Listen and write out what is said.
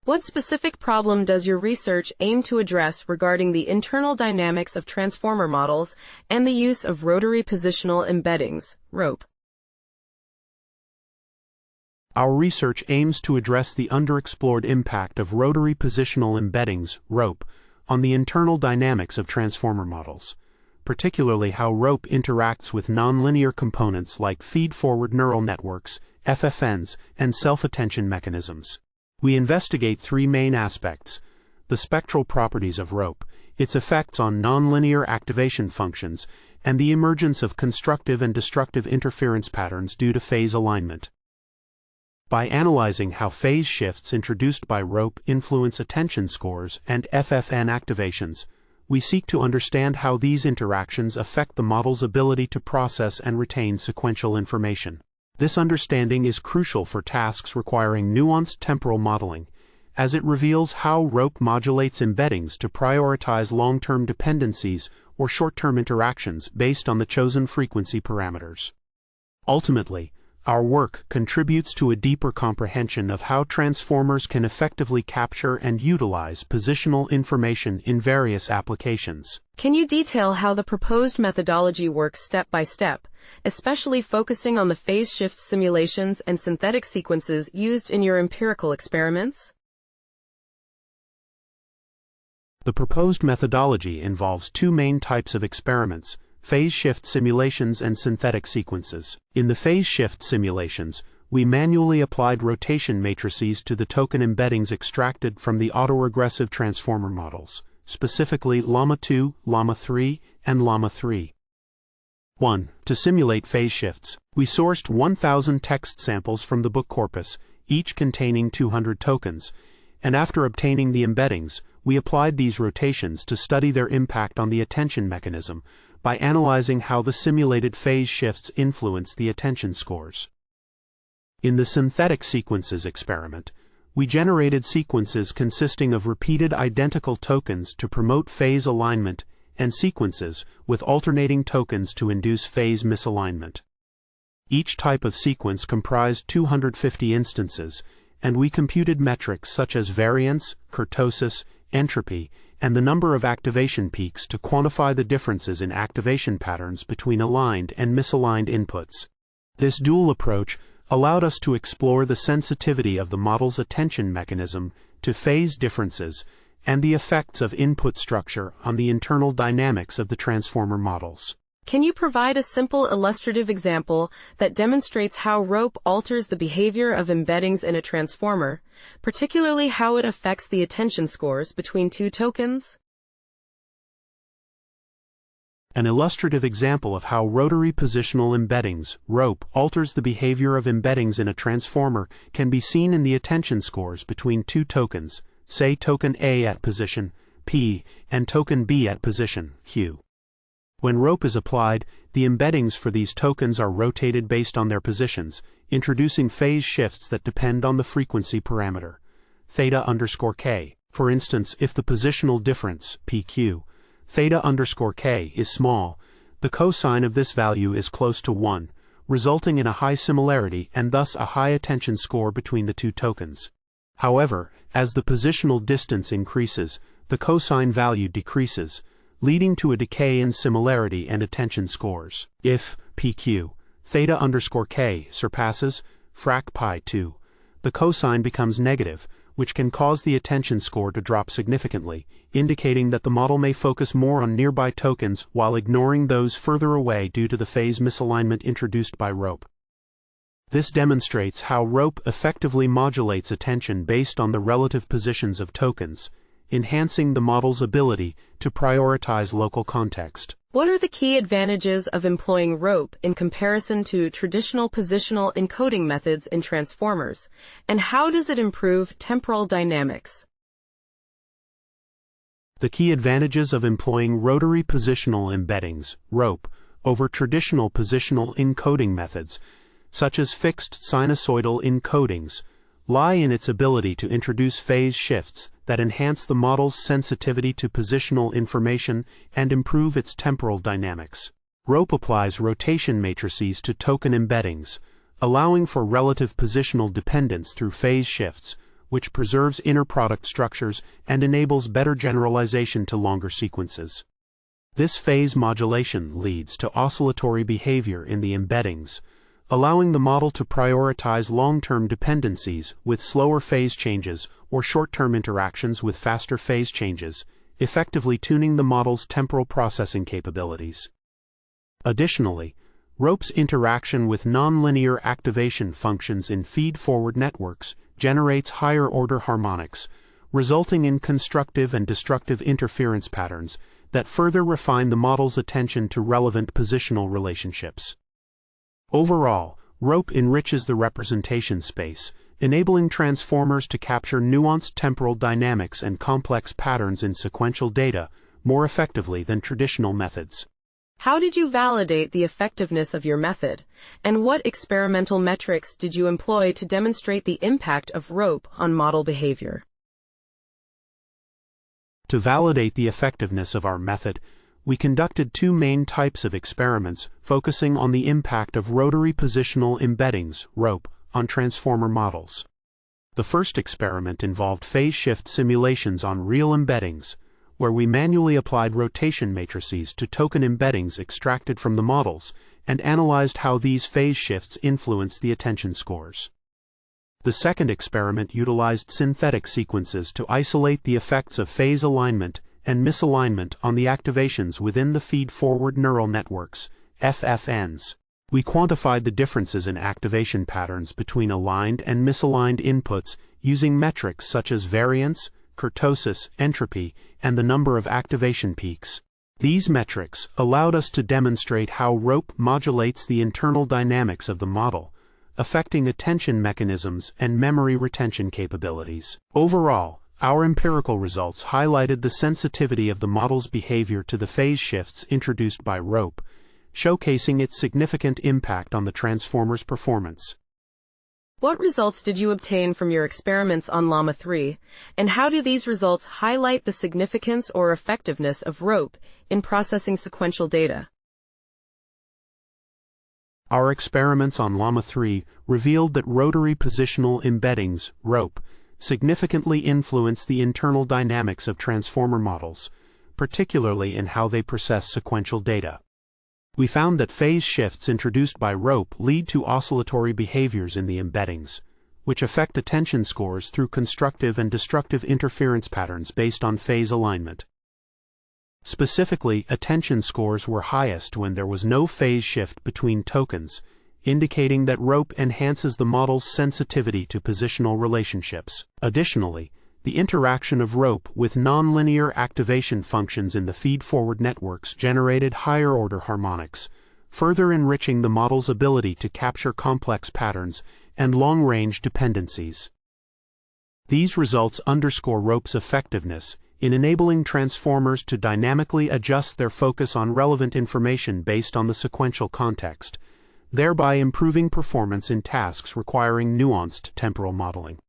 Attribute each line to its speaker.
Speaker 1: What specific problem does your research aim to address regarding the internal dynamics of transformer models and the use of rotary positional embeddings, ROPE?
Speaker 2: Our research aims to address the underexplored impact of rotary positional embeddings, ROPE, on the internal dynamics of transformer models, particularly how ROPE interacts with nonlinear components like feed-forward neural networks, FFNs, and self-attention mechanisms. We investigate three main aspects: the spectral properties of ROPE, its effects on nonlinear activation functions, and the emergence of constructive and destructive interference patterns due to phase alignment. By analyzing how phase shifts introduced by ROPE influence attention scores and FFN activations, we seek to understand how these interactions affect the model's ability to process and retain sequential information. This understanding is crucial for tasks requiring nuanced temporal modeling, as it reveals how ROPE modulates embeddings to prioritize long-term dependencies or short-term interactions based on the chosen frequency parameters. Ultimately, our work contributes to a deeper comprehension of how transformers can effectively capture and utilize positional information in various applications.
Speaker 1: Can you detail how the proposed methodology works step by step, especially focusing on the phase shift simulations and synthetic sequences used in your empirical experiments?
Speaker 2: The proposed methodology involves two main types of experiments: phase shift simulations and synthetic sequences. In the phase shift simulations, we manually applied rotation matrices to the token embeddings extracted from the autoregressive transformer models, specifically Llama 2, Llama 3, and Llama 3. 1. To simulate phase shifts, we sourced 1,000 text samples from the book corpus, each containing 200 tokens, and after obtaining the embeddings, we applied these rotations to study their impact on the attention mechanism by analyzing how the simulated phase shifts influence the attention scores. In the synthetic sequences experiment, we generated sequences consisting of repeated identical tokens to promote phase alignment and sequences with alternating tokens to induce phase misalignment. Each type of sequence comprised 250 instances, and we computed metrics such as variance, kurtosis, entropy, and the number of activation peaks to quantify the differences in activation patterns between aligned and misaligned inputs. This dual approach allowed us to explore the sensitivity of the model's attention mechanism to phase differences and the effects of input structure on the internal dynamics of the transformer models.
Speaker 1: Can you provide a simple illustrative example that demonstrates how ROPE alters the behavior of embeddings in a transformer, particularly how it affects the attention scores between two tokens?
Speaker 2: An illustrative example of how rotary positional embeddings, ROPE, alters the behavior of embeddings in a transformer can be seen in the attention scores between two tokens, say token A at position P and token B at position Q. When ROPE is applied, the embeddings for these tokens are rotated based on their positions, introducing phase shifts that depend on the frequency parameter, theta_k. For instance, if the positional difference, PQ, theta_k is small, the cosine of this value is close to 1, resulting in a high similarity and thus a high attention score between the two tokens. However, as the positional distance increases, the cosine value decreases, leading to a decay in similarity and attention scores. If PQ, theta_k surpasses frac pi 2, the cosine becomes negative, which can cause the attention score to drop significantly, indicating that the model may focus more on nearby tokens while ignoring those further away due to the phase misalignment introduced by ROPE. This demonstrates how ROPE effectively modulates attention based on the relative positions of tokens, enhancing the model's ability to prioritize local context.
Speaker 1: What are the key advantages of employing ROPE in comparison to traditional positional encoding methods in transformers, and how does it improve temporal dynamics?
Speaker 2: The key advantages of employing rotary positional embeddings, ROPE, over traditional positional encoding methods, such as fixed sinusoidal encodings, lie in its ability to introduce phase shifts that enhance the model's sensitivity to positional information and improve its temporal dynamics. ROPE applies rotation matrices to token embeddings, allowing for relative positional dependence through phase shifts, which preserves inner product structures and enables better generalization to longer sequences. This phase modulation leads to oscillatory behavior in the embeddings, allowing the model to prioritize long-term dependencies with slower phase changes or short-term interactions with faster phase changes, effectively tuning the model's temporal processing capabilities. Additionally, ROPE's interaction with nonlinear activation functions in feed-forward networks generates higher-order harmonics, resulting in constructive and destructive interference patterns that further refine the model's attention to relevant positional relationships. Overall, ROPE enriches the representation space, enabling transformers to capture nuanced temporal dynamics and complex patterns in sequential data more effectively than traditional methods.
Speaker 1: How did you validate the effectiveness of your method, and what experimental metrics did you employ to demonstrate the impact of ROPE on model behavior?
Speaker 2: To validate the effectiveness of our method, we conducted two main types of experiments focusing on the impact of Rotary Positional Embeddings, ROPE, on transformer models. The first experiment involved phase shift simulations on real embeddings, where we manually applied rotation matrices to token embeddings extracted from the models and analyzed how these phase shifts influence the attention scores. The second experiment utilized synthetic sequences to isolate the effects of phase alignment and misalignment on the activations within the feed-forward neural networks, FFNs. We quantified the differences in activation patterns between aligned and misaligned inputs using metrics such as variance, kurtosis, entropy, and the number of activation peaks. These metrics allowed us to demonstrate how ROPE modulates the internal dynamics of the model, affecting attention mechanisms and memory retention capabilities. Overall, our empirical results highlighted the sensitivity of the model's behavior to the phase shifts introduced by ROPE, showcasing its significant impact on the transformer's performance.
Speaker 1: What results did you obtain from your experiments on Llama 3, and how do these results highlight the significance or effectiveness of ROPE in processing sequential data?
Speaker 2: Our experiments on Llama 3 revealed that Rotary Positional Embeddings, ROPE, significantly influence the internal dynamics of transformer models, particularly in how they process sequential data. We found that phase shifts introduced by ROPE lead to oscillatory behaviors in the embeddings, which affect attention scores through constructive and destructive interference patterns based on phase alignment. Specifically, attention scores were highest when there was no phase shift between tokens, indicating that ROPE enhances the model's sensitivity to positional relationships. Additionally, the interaction of ROPE with nonlinear activation functions in the feed-forward networks generated higher-order harmonics, further enriching the model's ability to capture complex patterns and long-range dependencies. These results underscore ROPE's effectiveness in enabling transformers to dynamically adjust their focus on relevant information based on the sequential context, thereby improving performance in tasks requiring nuanced temporal modeling.